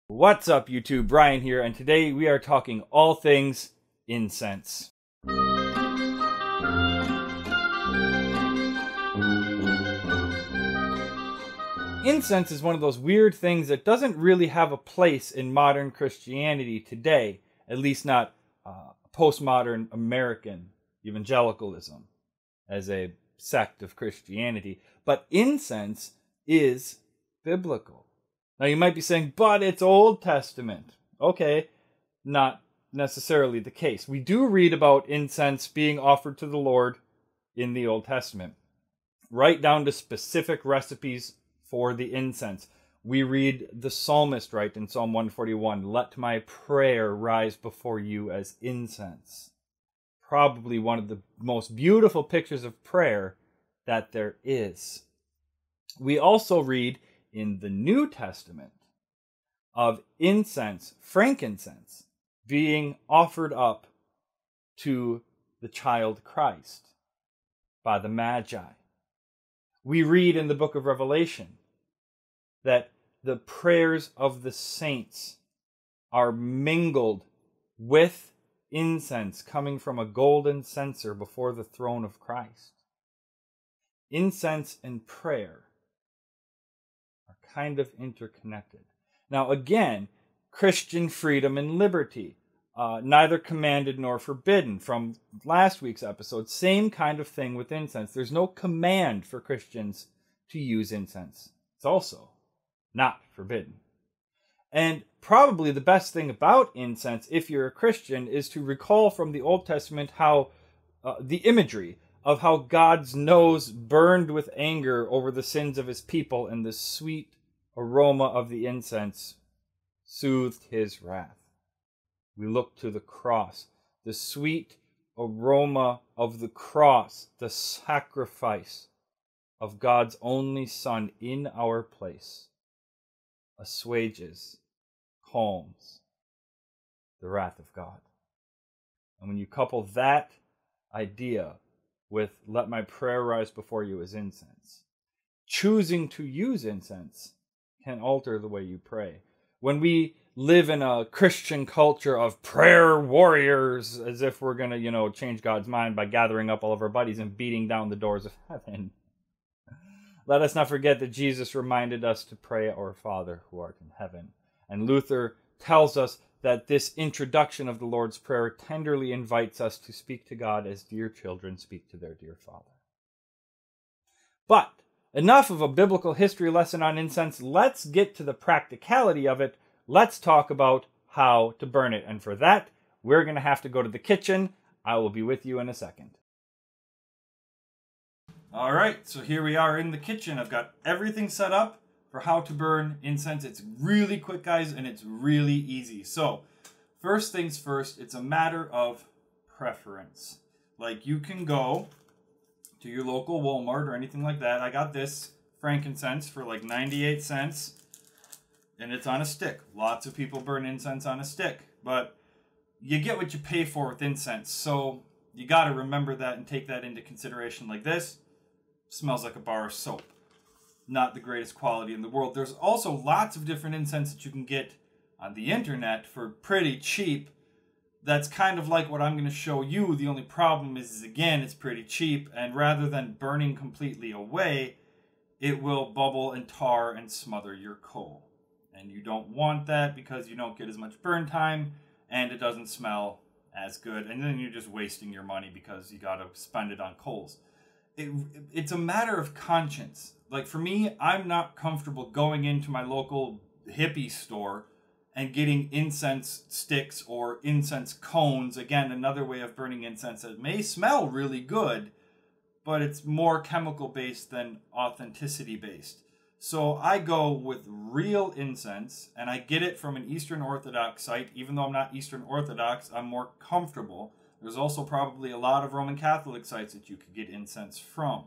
What's up, YouTube? Brian here, and today we are talking all things incense. Incense is one of those weird things that doesn't really have a place in modern Christianity today, at least not postmodern American evangelicalism as a sect of Christianity. But incense is biblical. Now you might be saying, but it's Old Testament. Okay, not necessarily the case. We do read about incense being offered to the Lord in the Old Testament, right down to specific recipes for the incense. We read the psalmist right in Psalm 141, "Let my prayer rise before you as incense." Probably one of the most beautiful pictures of prayer that there is. We also read in the New Testament of incense, frankincense, being offered up to the child Christ by the Magi. We read in the book of Revelation that the prayers of the saints are mingled with incense coming from a golden censer before the throne of Christ. Incense and prayer are kind of interconnected. Now again, Christian freedom and liberty, neither commanded nor forbidden. From last week's episode, same kind of thing with incense. There's no command for Christians to use incense. It's also not forbidden. And probably the best thing about incense, if you're a Christian, is to recall from the Old Testament how the imagery of how God's nose burned with anger over the sins of his people, and the sweet aroma of the incense soothed his wrath. We look to the cross, the sweet aroma of the cross, the sacrifice of God's only Son in our place, assuages, calms the wrath of God. And when you couple that idea with "let my prayer rise before you" as incense, choosing to use incense can alter the way you pray. When we live in a Christian culture of prayer warriors, as if we're going to, change God's mind by gathering up all of our buddies and beating down the doors of heaven, let us not forget that Jesus reminded us to pray, "Our Father who art in heaven." And Luther tells us that this introduction of the Lord's Prayer tenderly invites us to speak to God as dear children speak to their dear Father. But enough of a biblical history lesson on incense. Let's get to the practicality of it. Let's talk about how to burn it. And for that, we're going to have to go to the kitchen. I will be with you in a second. All right, so here we are in the kitchen. I've got everything set up for how to burn incense. It's really quick, guys, and it's really easy. So first things first, it's a matter of preference. Like, you can go to your local Walmart or anything like that. I got this frankincense for like 98 cents, and it's on a stick. Lots of people burn incense on a stick, but you get what you pay for with incense. So you got to remember that and take that into consideration. Like this, smells like a bar of soap. Not the greatest quality in the world. There's also lots of different incense that you can get on the internet for pretty cheap. That's kind of like what I'm going to show you. The only problem is again, it's pretty cheap, and rather than burning completely away, it will bubble and tar and smother your coal. And you don't want that because you don't get as much burn time, and it doesn't smell as good, and then you're just wasting your money because you got to spend it on coals. It's a matter of conscience. Like for me, I'm not comfortable going into my local hippie store and getting incense sticks or incense cones. Again, another way of burning incense that may smell really good, but it's more chemical based than authenticity based. So I go with real incense, and I get it from an Eastern Orthodox site. Even though I'm not Eastern Orthodox, I'm more comfortable. There's also probably a lot of Roman Catholic sites that you could get incense from.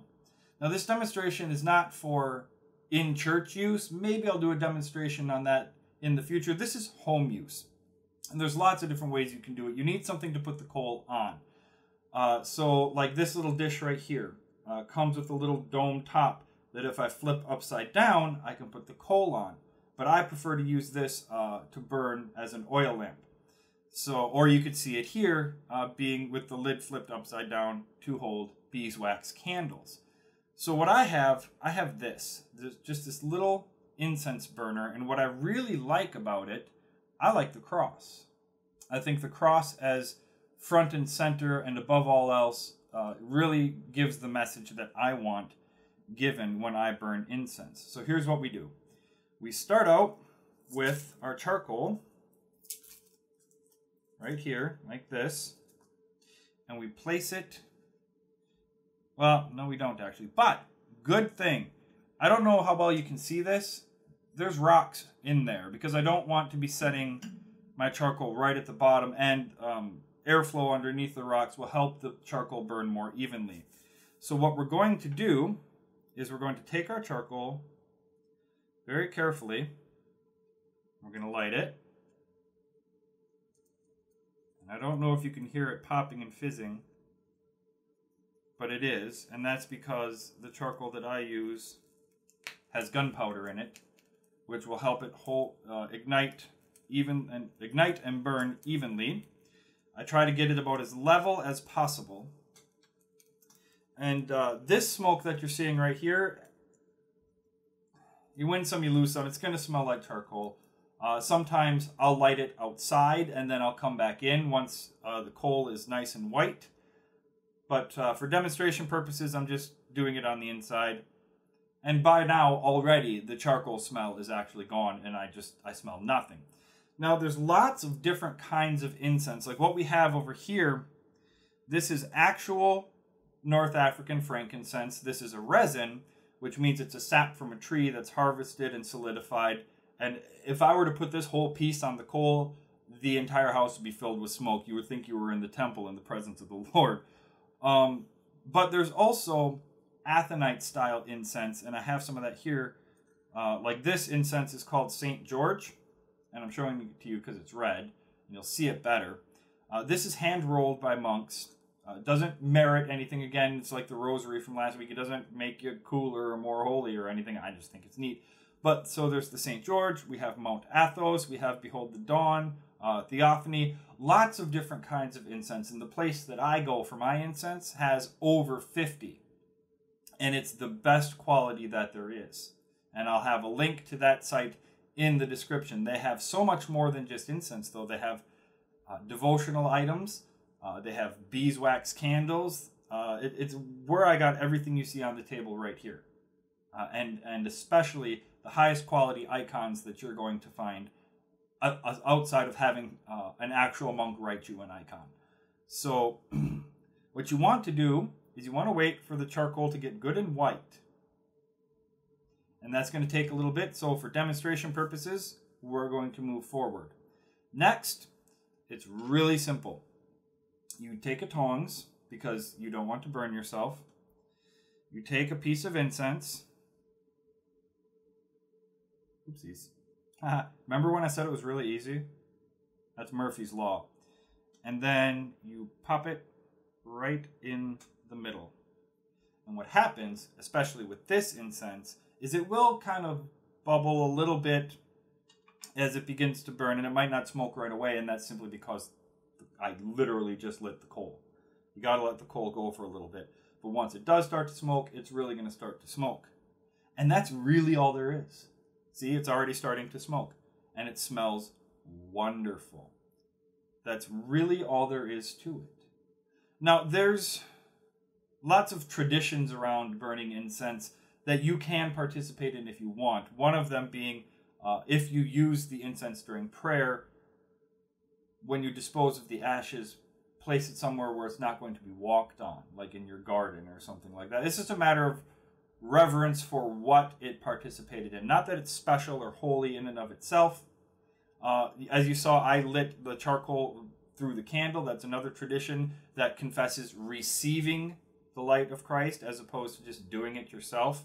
Now, this demonstration is not for in-church use. Maybe I'll do a demonstration on that in the future. This is home use. And there's lots of different ways you can do it. You need something to put the coal on. So like this little dish right here comes with a little dome top that if I flip upside down, I can put the coal on. but I prefer to use this to burn as an oil lamp. So, or you could see it here being with the lid flipped upside down to hold beeswax candles. So what I have this. There's just this little incense burner, and what I really like about it, I like the cross. I think the cross as front and center and above all else really gives the message that I want given when I burn incense. So here's what we do. We start out with our charcoal right here, like this, and we place it, well, no we don't actually, but good thing, I don't know how well you can see this, there's rocks in there, because I don't want to be setting my charcoal right at the bottom, and airflow underneath the rocks will help the charcoal burn more evenly. So what we're going to do is we're going to take our charcoal very carefully, we're going to light it. I don't know if you can hear it popping and fizzing, but it is, and that's because the charcoal that I use has gunpowder in it, which will help it ignite and burn evenly. I try to get it about as level as possible. And this smoke that you're seeing right here, you win some, you lose some. It's going to smell like charcoal. Sometimes I'll light it outside and then I'll come back in once the coal is nice and white. But for demonstration purposes, I'm just doing it on the inside. And by now, already, the charcoal smell is actually gone and I smell nothing. Now, there's lots of different kinds of incense. Like what we have over here, this is actual North African frankincense. This is a resin, which means it's a sap from a tree that's harvested and solidified. And if I were to put this whole piece on the coal, the entire house would be filled with smoke. You would think you were in the temple in the presence of the Lord. But there's also Athonite-style incense, and I have some of that here. Like this incense is called St. George, and I'm showing it to you because it's red, and you'll see it better. This is hand-rolled by monks. It doesn't merit anything. Again, it's like the rosary from last week. It doesn't make you cooler or more holy or anything. I just think it's neat. But so there's the St. George, we have Mount Athos, we have Behold the Dawn, Theophany, lots of different kinds of incense. And the place that I go for my incense has over 50. And it's the best quality that there is. And I'll have a link to that site in the description. They have so much more than just incense, though. They have devotional items, they have beeswax candles. It's where I got everything you see on the table right here. And especially the highest quality icons that you're going to find outside of having an actual monk write you an icon. So what you want to do is you want to wait for the charcoal to get good and white. And that's going to take a little bit. So for demonstration purposes, we're going to move forward. Next, it's really simple. You take a tongs, because you don't want to burn yourself. You take a piece of incense. Oopsies. Remember when I said it was really easy? That's Murphy's Law. And then you pop it right in the middle. And what happens, especially with this incense, is it will kind of bubble a little bit as it begins to burn, and it might not smoke right away, and that's simply because I literally just lit the coal. You got to let the coal go for a little bit. But once it does start to smoke, it's really going to start to smoke. And that's really all there is. See, it's already starting to smoke. And it smells wonderful. That's really all there is to it. Now, there's lots of traditions around burning incense that you can participate in if you want. One of them being, if you use the incense during prayer, when you dispose of the ashes, place it somewhere where it's not going to be walked on, like in your garden or something like that. It's just a matter of reverence for what it participated in. Not that it's special or holy in and of itself. As you saw, I lit the charcoal through the candle. That's another tradition that confesses receiving the light of Christ as opposed to just doing it yourself,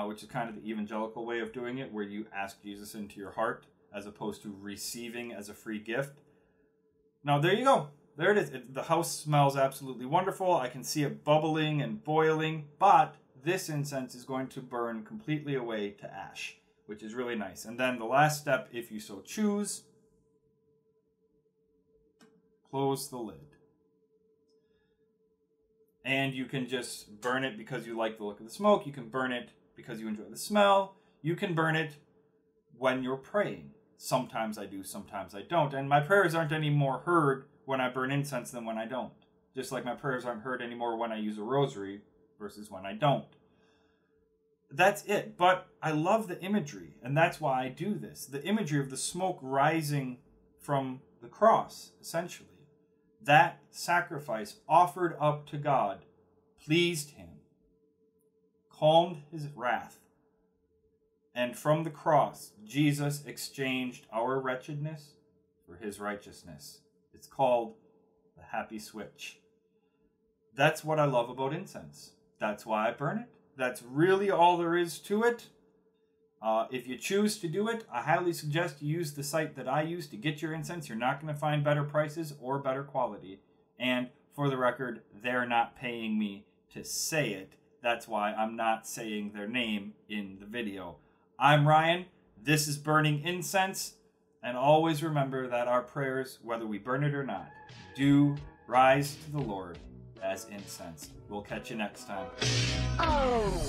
which is kind of the evangelical way of doing it, where you ask Jesus into your heart as opposed to receiving as a free gift. Now, there you go. There it is. The house smells absolutely wonderful. I can see it bubbling and boiling, but this incense is going to burn completely away to ash. which is really nice. And then the last step, if you so choose, close the lid. And you can just burn it because you like the look of the smoke. You can burn it because you enjoy the smell. You can burn it when you're praying. Sometimes I do, sometimes I don't. And my prayers aren't any more heard when I burn incense than when I don't. Just like my prayers aren't heard anymore when I use a rosary versus when I don't. That's it. But I love the imagery, and that's why I do this. The imagery of the smoke rising from the cross, essentially. That sacrifice offered up to God pleased him, calmed his wrath, and from the cross, Jesus exchanged our wretchedness for his righteousness. It's called the happy switch. That's what I love about incense. That's why I burn it. That's really all there is to it. If you choose to do it, I highly suggest you use the site that I use to get your incense. You're not going to find better prices or better quality. And for the record, they're not paying me to say it. That's why I'm not saying their name in the video. I'm Ryan. This is Burning Incense. And always remember that our prayers, whether we burn it or not, do rise to the Lord as incense. We'll catch you next time. Oh.